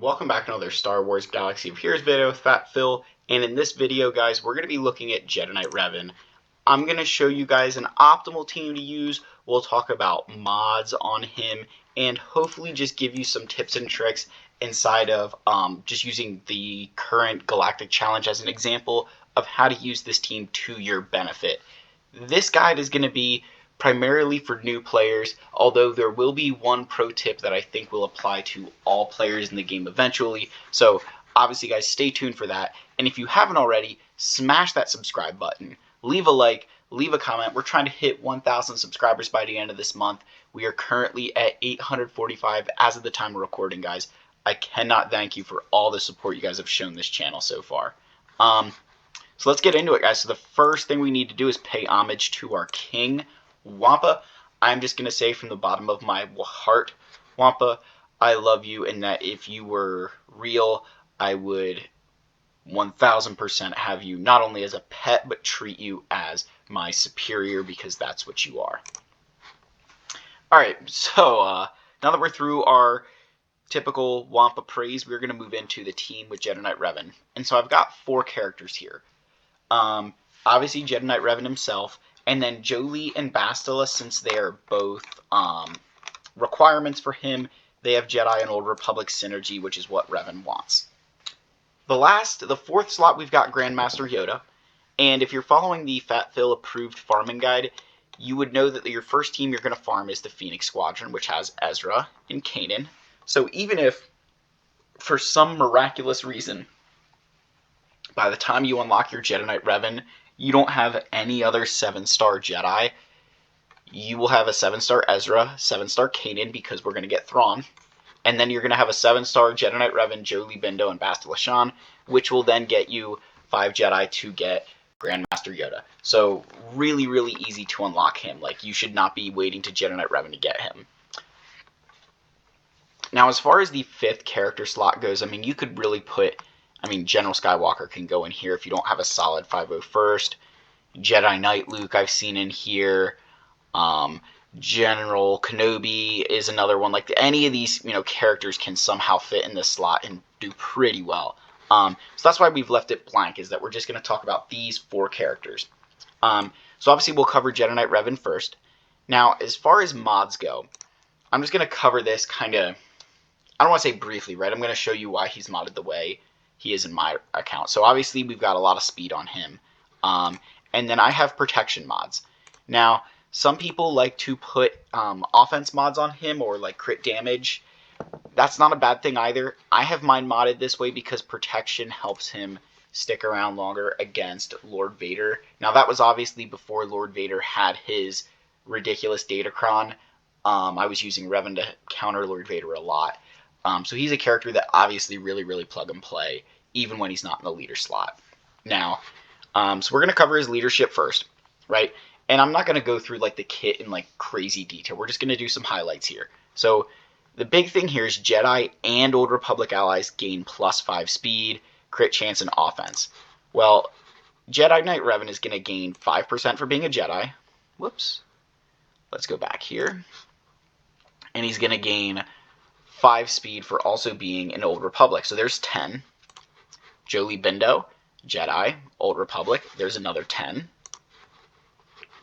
welcome back to another Star Wars Galaxy of Heroes video with Fat Phil, and in this video, guys, we're going to be looking at Jedi Knight Revan. I'm going to show you guys an optimal team to use. We'll talk about mods on him, and hopefully just give you some tips and tricks inside of just using the current Galactic Challenge as an example of how to use this team to your benefit. This guide is going to be primarily for new players, although there will be one pro tip that I think will apply to all players in the game eventually. So obviously, guys, stay tuned for that. And if you haven't already, smash that subscribe button. Leave a like, leave a comment. We're trying to hit 1,000 subscribers by the end of this month. We are currently at 845 as of the time of recording, guys. I cannot thank you for all the support you guys have shown this channel so far. So let's get into it, guys. So the first thing we need to do is pay homage to our king, Wampa. I'm just going to say from the bottom of my heart, Wampa, I love you, and that if you were real, I would 1000% have you not only as a pet, but treat you as my superior, because that's what you are. Alright, so now that we're through our typical Wampa praise, we're going to move into the team with Jedi Knight Revan. And so I've got 4 characters here. Obviously Jedi Knight Revan himself, and then Jolee and Bastilla, since they are both requirements for him, they have Jedi and Old Republic synergy, which is what Revan wants. The fourth slot, we've got Grand Master Yoda, and if you're following the Fat Phil approved farming guide, you would know that your first team you're going to farm is the Phoenix Squadron, which has Ezra and Kanan. So even if, for some miraculous reason, by the time you unlock your Jedi Knight Revan, you don't have any other 7-star Jedi, you will have a 7-star Ezra, 7-star Kanan, because we're going to get Thrawn, and then you're going to have a 7-star Jedi Knight Revan, Jolee Bindo, and Bastilla Shan, which will then get you 5 Jedi to get Grand Master Yoda. So really, really easy to unlock him. Like, you should not be waiting to Jedi Knight Revan to get him. Now, as far as the 5th character slot goes, I mean, you could really put... General Skywalker can go in here if you don't have a solid 501st. Jedi Knight Luke I've seen in here. General Kenobi is another one. Like, any of these, characters can somehow fit in this slot and do pretty well. So that's why we've left it blank, is that we're just going to talk about these 4 characters. So obviously we'll cover Jedi Knight Revan first. Now, as far as mods go, I'm just going to cover this kind of, I don't want to say briefly, right? I'm going to show you why he's modded the way he is in my account. So obviously we've got a lot of speed on him. And then I have protection mods. Now, some people like to put offense mods on him, or like crit damage. That's not a bad thing either. I have mine modded this way because protection helps him stick around longer against Lord Vader. Now, that was obviously before Lord Vader had his ridiculous Datacron. I was using Revan to counter Lord Vader a lot. So he's a character that obviously really, really plug and play, even when he's not in the leader slot. Now, so we're going to cover his leadership first, right? And I'm not going to go through like the kit in like crazy detail. We're just going to do some highlights here. So the big thing here is Jedi and Old Republic allies gain +5 speed, crit chance, and offense. Well, Jedi Knight Revan is going to gain 5% for being a Jedi. Whoops. Let's go back here. And he's going to gain 5 speed for also being an Old Republic. So there's 10. Jolee Bindo, Jedi, Old Republic. There's another 10.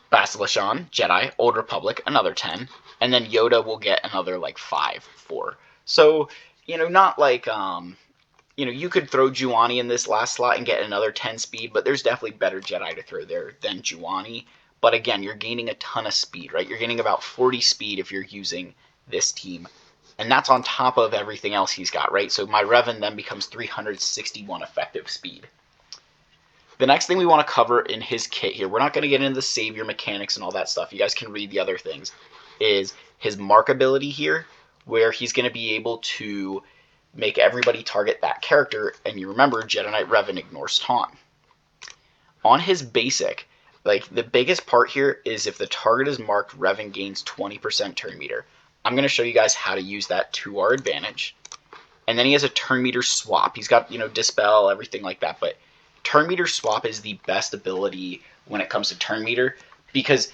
Bastilla Shan, Jedi, Old Republic, another 10. And then Yoda will get another like 5 for. So, not like, you could throw Juani in this last slot and get another 10 speed, but there's definitely better Jedi to throw there than Juani. But again, you're gaining a ton of speed, right? You're gaining about 40 speed if you're using this team. And that's on top of everything else he's got, right? So my Revan then becomes 361 effective speed. The next thing we want to cover in his kit here, we're not going to get into the savior mechanics and all that stuff. You guys can read the other things. Is his mark ability here, where he's going to be able to make everybody target that character. And you remember, Jedi Knight Revan ignores taunt. On his basic, like the biggest part here is if the target is marked, Revan gains 20% turn meter. I'm going to show you guys how to use that to our advantage. And then he has a turn meter swap. He's got, dispel, everything like that. But turn meter swap is the best ability when it comes to turn meter, because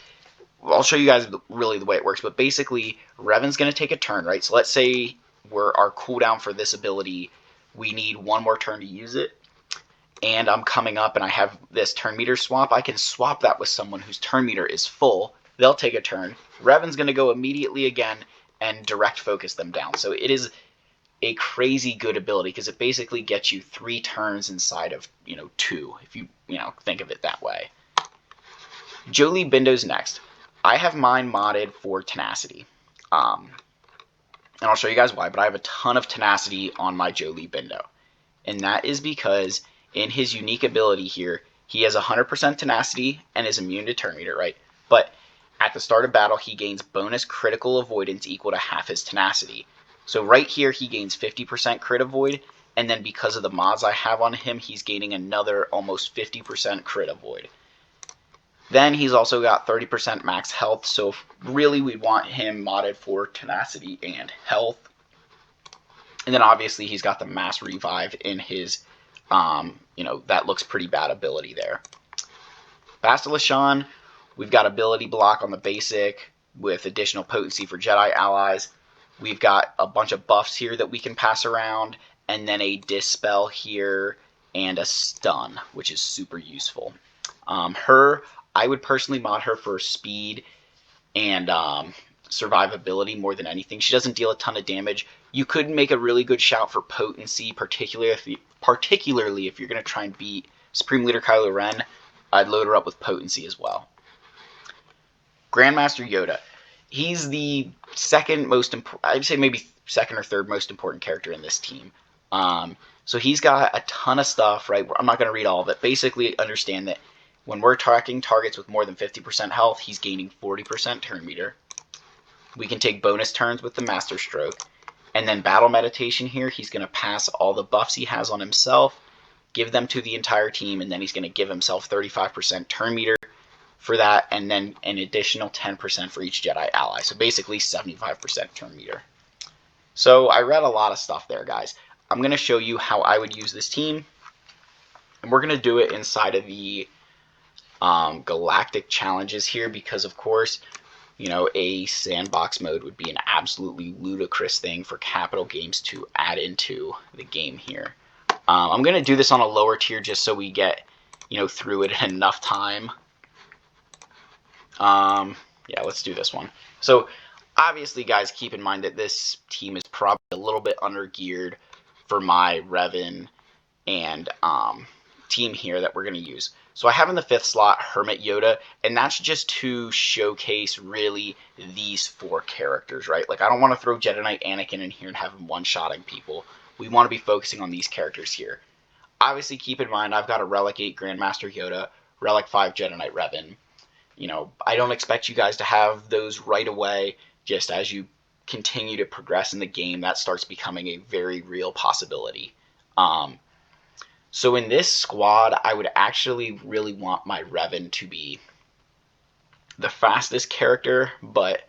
I'll show you guys really the way it works. But basically, Revan's going to take a turn, right? So let's say our cooldown for this ability, we need one more turn to use it. And I'm coming up and I have this turn meter swap. I can swap that with someone whose turn meter is full. They'll take a turn. Revan's going to go immediately again and direct focus them down. So it is a crazy good ability because it basically gets you 3 turns inside of, 2, if you think of it that way. Jolee Bindo's next. I have mine modded for tenacity. And I'll show you guys why, but I have a ton of tenacity on my Jolee Bindo. And that is because in his unique ability here, he has 100% tenacity and is immune to turn meter, right? But at the start of battle, he gains bonus critical avoidance equal to half his tenacity. So right here, he gains 50% crit avoid, and then because of the mods I have on him, he's gaining another almost 50% crit avoid. Then he's also got 30% max health, so really we'd want him modded for tenacity and health. And then obviously he's got the mass revive in his, that looks pretty bad ability there. Bastilla Shan, we've got ability block on the basic with additional potency for Jedi allies. We've got a bunch of buffs here that we can pass around, and then a dispel here and a stun, which is super useful. I would personally mod her for speed and survivability more than anything. She doesn't deal a ton of damage. You could make a really good shout for potency, particularly if you're going to try and beat Supreme Leader Kylo Ren. I'd load her up with potency as well. Grand Master Yoda. He's the second most important, I'd say maybe second or third most important character in this team. So he's got a ton of stuff, right? I'm not going to read all of it. Basically, understand that when we're tracking targets with more than 50% health, he's gaining 40% turn meter. We can take bonus turns with the Master Stroke. And then Battle Meditation here, he's going to pass all the buffs he has on himself, give them to the entire team, and then he's going to give himself 35% turn meter for that, and then an additional 10% for each Jedi ally. So basically 75% turn meter. So I read a lot of stuff there, guys. I'm going to show you how I would use this team, and we're going to do it inside of the Galactic challenges here because, of course, a sandbox mode would be an absolutely ludicrous thing for Capital Games to add into the game here. I'm going to do this on a lower tier just so we get, through it in enough time. Yeah, let's do this one. So, obviously, guys, keep in mind that this team is probably a little bit under-geared for my Revan and team here that we're going to use. So I have in the 5th slot Hermit Yoda, and that's just to showcase really these 4 characters, right? Like, I don't want to throw Jedi Knight Anakin in here and have him one-shotting people. We want to be focusing on these characters here. Obviously, keep in mind, I've got a Relic 8 Grand Master Yoda, Relic 5 Jedi Knight Revan. I don't expect you guys to have those right away. Just as you continue to progress in the game, that starts becoming a very real possibility. So in this squad, I would actually really want my Revan to be the fastest character, but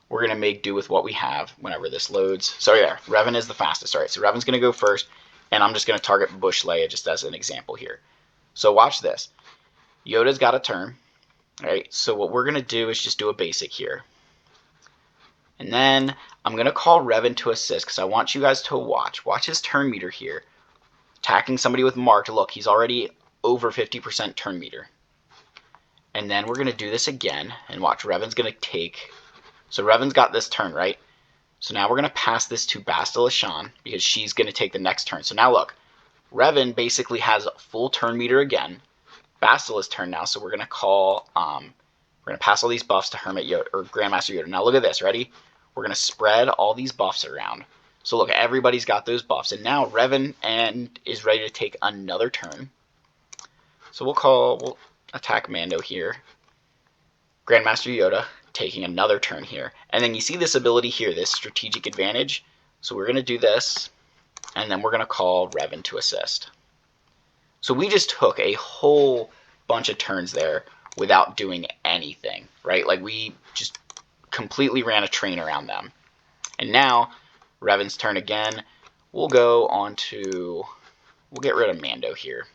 we're going to make do with what we have whenever this loads. So yeah, Revan is the fastest. All right, so Revan's going to go first, and I'm just going to target Bush Leia just as an example here. So watch this. Yoda's got a turn. All right, so what we're going to do is just do a basic here. And then I'm going to call Revan to assist because I want you guys to watch. Watch his turn meter here. Attacking somebody with marked. Look, he's already over 50% turn meter. And then we're going to do this again. And watch, Revan's going to take... So Revan's got this turn, right? So now we're going to pass this to Bastilla Shan because she's going to take the next turn. So now look, Revan basically has full turn meter again. Bastilla's turn now, so we're going to call... we're going to pass all these buffs to Hermit Yoda, or Grand Master Yoda. Now look at this, ready? We're going to spread all these buffs around. So look, everybody's got those buffs. And now Revan is ready to take another turn. So we'll attack Mando here. Grand Master Yoda taking another turn here. And then you see this ability here, this strategic advantage. So we're going to do this. And then we're going to call Revan to assist. So we just took a whole bunch of turns there without doing anything, right? Like we just completely ran a train around them. And now... Revan's turn again. We'll go on to... We'll get rid of Mando here.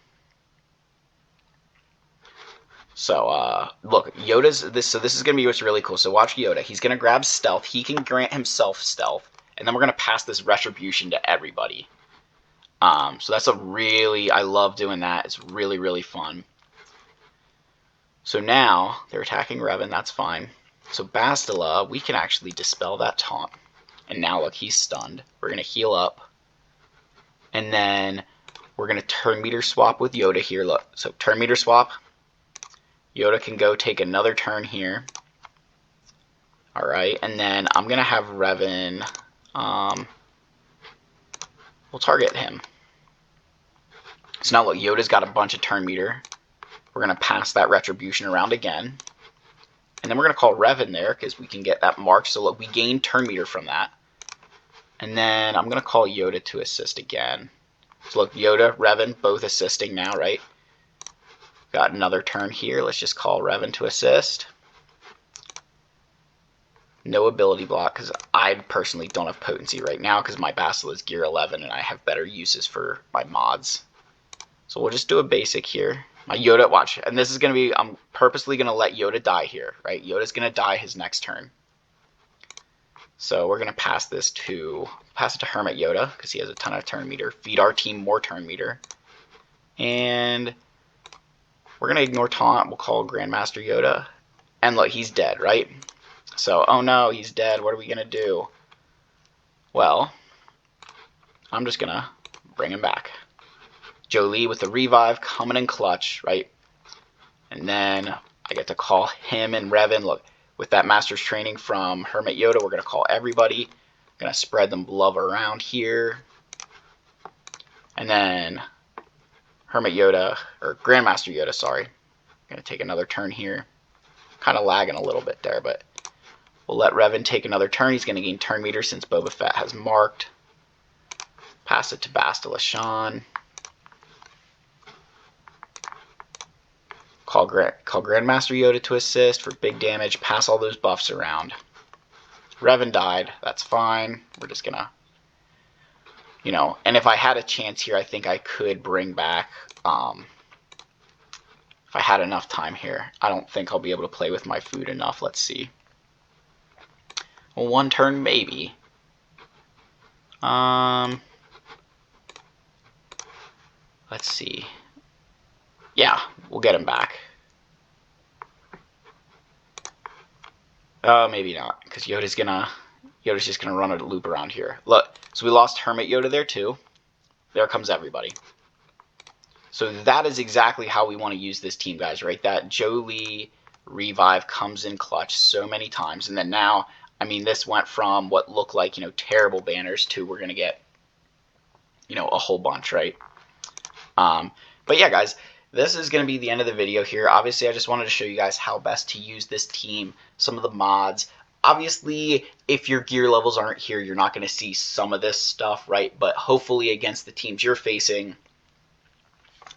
So, look, Yoda's... So this is going to be what's really cool. So watch Yoda. He's going to grab stealth. He can grant himself stealth. and then we're going to pass this retribution to everybody. So that's I love doing that. It's really, really fun. So now they're attacking Revan, that's fine. So Bastilla, we can actually dispel that taunt. And now look, he's stunned. We're going to heal up. And then we're going to turn meter swap with Yoda here. Look, so turn meter swap. Yoda can go take another turn here. Alright, and then I'm going to have Revan, we'll target him. So now look, Yoda's got a bunch of turn meter. We're going to pass that retribution around again. And then we're going to call Revan there because we can get that mark. So look, we gain turn meter from that. And then I'm going to call Yoda to assist again. So look, Yoda, Revan, both assisting now, right? Got another turn here. Let's just call Revan to assist. No ability block because I personally don't have potency right now because my Bastilla is gear 11 and I have better uses for my mods. So we'll just do a basic here. My Yoda, watch, and this is going to be, I'm purposely going to let Yoda die here, right? Yoda's going to die his next turn. So we're going to pass it to Hermit Yoda because he has a ton of turn meter. Feed our team more turn meter. And we're going to ignore taunt. We'll call Grand Master Yoda. And look, he's dead, right? So, oh no, he's dead. What are we going to do? Well, I'm just going to bring him back. Jolee with the revive coming in clutch, right? And then I get to call him and Revan. Look, with that Master's Training from Hermit Yoda, we're going to call everybody. Going to spread them love around here. And then Hermit Yoda, or Grand Master Yoda, sorry. Going to take another turn here. Kind of lagging a little bit there, but we'll let Revan take another turn. He's going to gain turn meter since Boba Fett has marked. Pass it to Bastilla Shan. Call Grand Master Yoda to assist for big damage. Pass all those buffs around. Revan died. That's fine. We're just going to, you know, and if I had a chance here, I think I could bring back, if I had enough time here. I don't think I'll be able to play with my food enough. Let's see. Well, one turn, maybe. Let's see. Yeah, we'll get him back. Maybe not, because Yoda's just gonna run a loop around here. Look, so we lost Hermit Yoda there too. There comes everybody. So that is exactly how we want to use this team, guys, right? That Jolee revive comes in clutch so many times, and then now, I mean, this went from what looked like, you know, terrible banners to we're gonna get, you know, a whole bunch, right? But yeah, guys, this is going to be the end of the video here. Obviously, I just wanted to show you guys how best to use this team, some of the mods. Obviously, if your gear levels aren't here, you're not going to see some of this stuff, right? But hopefully against the teams you're facing,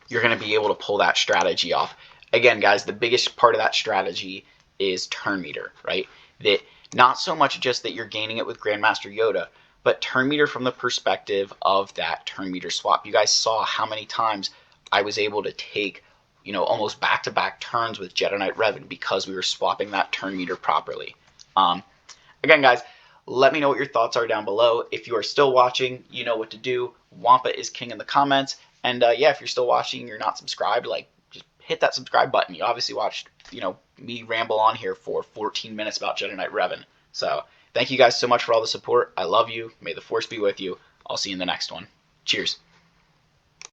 you're going to be able to pull that strategy off. Again, guys, the biggest part of that strategy is turn meter, right? That not so much just that you're gaining it with Grand Master Yoda, but turn meter from the perspective of that turn meter swap. You guys saw how many times I was able to take, you know, almost back-to-back turns with Jedi Knight Revan because we were swapping that turn meter properly. Again, guys, let me know what your thoughts are down below. If you are still watching, you know what to do. Wampa is king in the comments. And yeah, if you're still watching and you're not subscribed, like, just hit that subscribe button. You obviously watched, you know, me ramble on here for 14 minutes about Jedi Knight Revan. So thank you guys so much for all the support. I love you. May the Force be with you. I'll see you in the next one. Cheers.